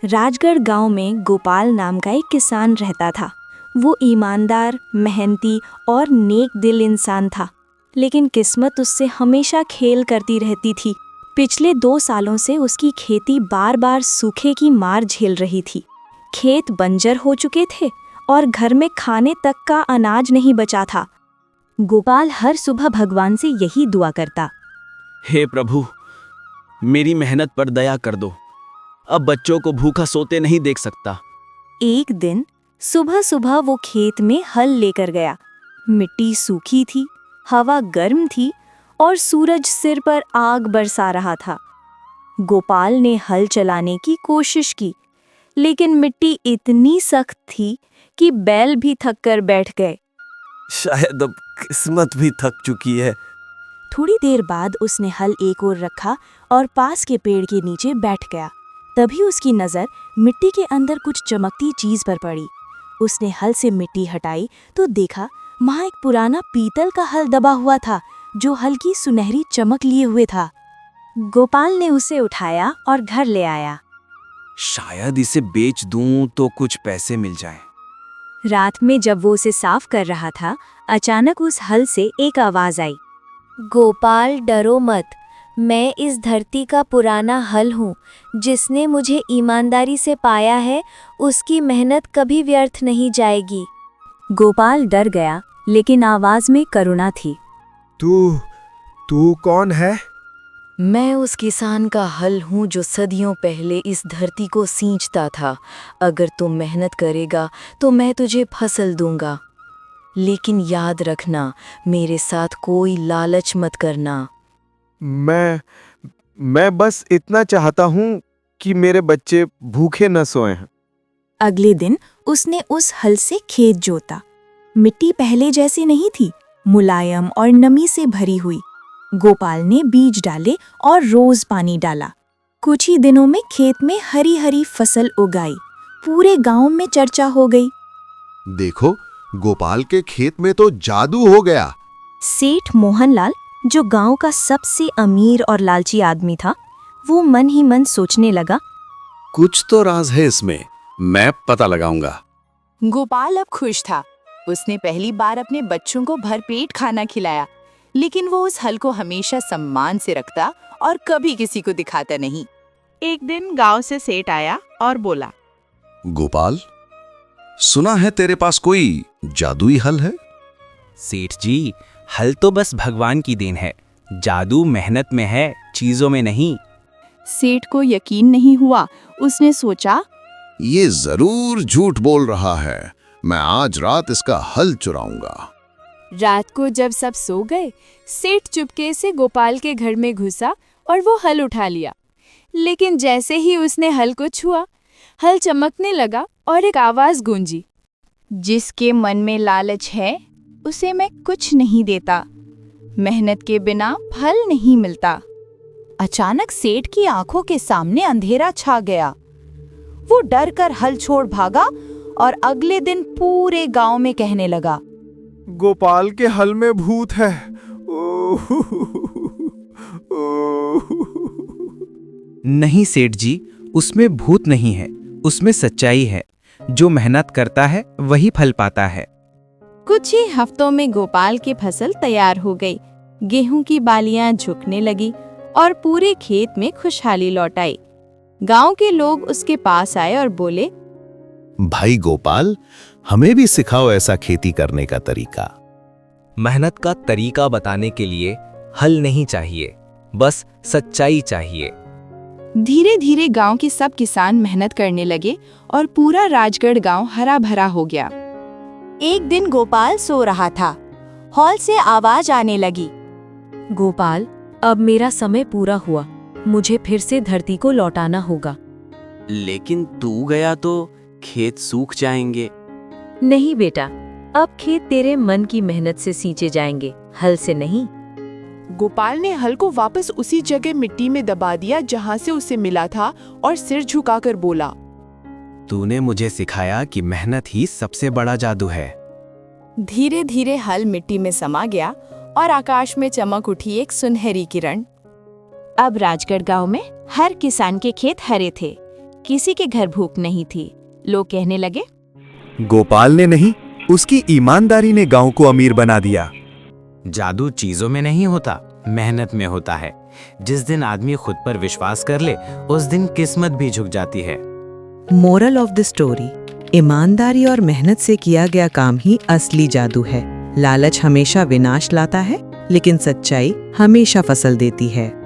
राजगढ़ गांव में गोपाल नाम का एक किसान रहता था। वो ईमानदार, मेहनती और नेक दिल इंसान था, लेकिन किस्मत उससे हमेशा खेल करती रहती थी। पिछले 2 सालों से उसकी खेती बार बार सूखे की मार झेल रही थी। खेत बंजर हो चुके थे और घर में खाने तक का अनाज नहीं बचा था। गोपाल हर सुबह भगवान से यही दुआ करता, हे प्रभु, मेरी मेहनत पर दया कर दो। अब बच्चों को भूखा सोते नहीं देख सकता। एक दिन सुबह सुबह वो खेत में हल लेकर गया। मिट्टी सूखी थी, हवा गर्म थी और सूरज सिर पर आग बरसा रहा था। गोपाल ने हल चलाने की कोशिश की, लेकिन मिट्टी इतनी सख्त थी कि बैल भी थक कर बैठ गए। शायद अब किस्मत भी थक चुकी है। थोड़ी देर बाद उसने हल एक ओर रखा और पास के पेड़ के नीचे बैठ गया। तभी उसकी नज़र मिट्टी के अंदर कुछ चमकती चीज पर पड़ी। उसने हल से मिट्टी हटाई तो देखा वहाँ एक पुराना पीतल का हल दबा हुआ था, जो हल्की सुनहरी चमक लिए हुए था। गोपाल ने उसे उठाया और घर ले आया। शायद इसे बेच दूं तो कुछ पैसे मिल जाएं। रात में जब वो उसे साफ कर रहा था, अचानक उस हल से एक आवाज आई, गोपाल डरो मत, मैं इस धरती का पुराना हल हूँ। जिसने मुझे ईमानदारी से पाया है, उसकी मेहनत कभी व्यर्थ नहीं जाएगी। गोपाल डर गया, लेकिन आवाज में करुणा थी। तू कौन है? मैं उस किसान का हल हूँ जो सदियों पहले इस धरती को सींचता था। अगर तुम मेहनत करेगा तो मैं तुझे फसल दूंगा, लेकिन याद रखना, मेरे साथ कोई लालच मत करना। मैं बस इतना चाहता हूँ कि मेरे बच्चे भूखे न सोएं। अगले दिन उसने उस हल से खेत जोता। मिट्टी पहले जैसी नहीं थी, मुलायम और नमी से भरी हुई। गोपाल ने बीज डाले और रोज पानी डाला। कुछ ही दिनों में खेत में हरी हरी फसल उगाई। पूरे गांव में चर्चा हो गई। देखो, गोपाल के खेत में तो जादू हो गया। सेठ मोहनलाल, जो गांव का सबसे अमीर और लालची आदमी था, वो मन ही मन सोचने लगा, कुछ तो राज है इसमें, मैं पता लगाऊंगा। गोपाल अब खुश था। उसने पहली बार अपने बच्चों को भरपेट खाना खिलाया, लेकिन वो उस हल को हमेशा सम्मान से रखता और कभी किसी को दिखाता नहीं। एक दिन गांव से सेठ आया और बोला, गोपाल, सुना है तेरे पास कोई जादुई हल है? सेठ जी, हल तो बस भगवान की देन है। जादू मेहनत में है, चीजों में नहीं। सेठ को यकीन नहीं हुआ। उसने सोचा, ये जरूर झूठ बोल रहा है। मैं आज रात इसका हल चुराऊंगा। रात को जब सब सो गए, सेठ चुपके से गोपाल के घर में घुसा और वो हल उठा लिया। लेकिन जैसे ही उसने हल को छुआ, हल चमकने लगा और एक आवाज गूंजी, जिसके मन में लालच है, उसे मैं कुछ नहीं देता। मेहनत के बिना फल नहीं मिलता। अचानक सेठ की आंखों के सामने अंधेरा छा गया। वो डर कर हल छोड़ भागा और अगले दिन पूरे गांव में कहने लगा, गोपाल के हल में भूत है। नहीं सेठ जी, उसमें भूत नहीं है, उसमें सच्चाई है। जो मेहनत करता है वही फल पाता है। कुछ ही हफ्तों में गोपाल की फसल तैयार हो गई। गेहूं की बालियां झुकने लगी और पूरे खेत में खुशहाली लौट आई। गांव के लोग उसके पास आए और बोले, भाई गोपाल, हमें भी सिखाओ ऐसा खेती करने का तरीका। मेहनत का तरीका बताने के लिए हल नहीं चाहिए, बस सच्चाई चाहिए। धीरे धीरे गांव के सब किसान मेहनत करने लगे और पूरा राजगढ़ गांव हरा भरा हो गया। एक दिन गोपाल सो रहा था। हॉल से आवाज आने लगी, गोपाल, अब मेरा समय पूरा हुआ। मुझे फिर से धरती को लौटाना होगा। लेकिन तू गया तो खेत सूख जाएंगे। नहीं बेटा, अब खेत तेरे मन की मेहनत से सींचे जाएंगे, हल से नहीं। गोपाल ने हल को वापस उसी जगह मिट्टी में दबा दिया जहां से उसे मिला था और सिर झुकाकर बोला, तूने मुझे सिखाया कि मेहनत ही सबसे बड़ा जादू है। धीरे धीरे हल मिट्टी में समा गया और आकाश में चमक उठी एक सुनहरी किरण। अब राजगढ़ गांव में हर किसान के खेत हरे थे। किसी के घर भूख नहीं थी। लोग कहने लगे, गोपाल ने नहीं, उसकी ईमानदारी ने गांव को अमीर बना दिया। जादू चीजों में नहीं होता, मेहनत में होता है। जिस दिन आदमी खुद पर विश्वास कर ले, उस दिन किस्मत भी झुक जाती है। मोरल ऑफ द स्टोरी, ईमानदारी और मेहनत से किया गया काम ही असली जादू है। लालच हमेशा विनाश लाता है, लेकिन सच्चाई हमेशा फसल देती है।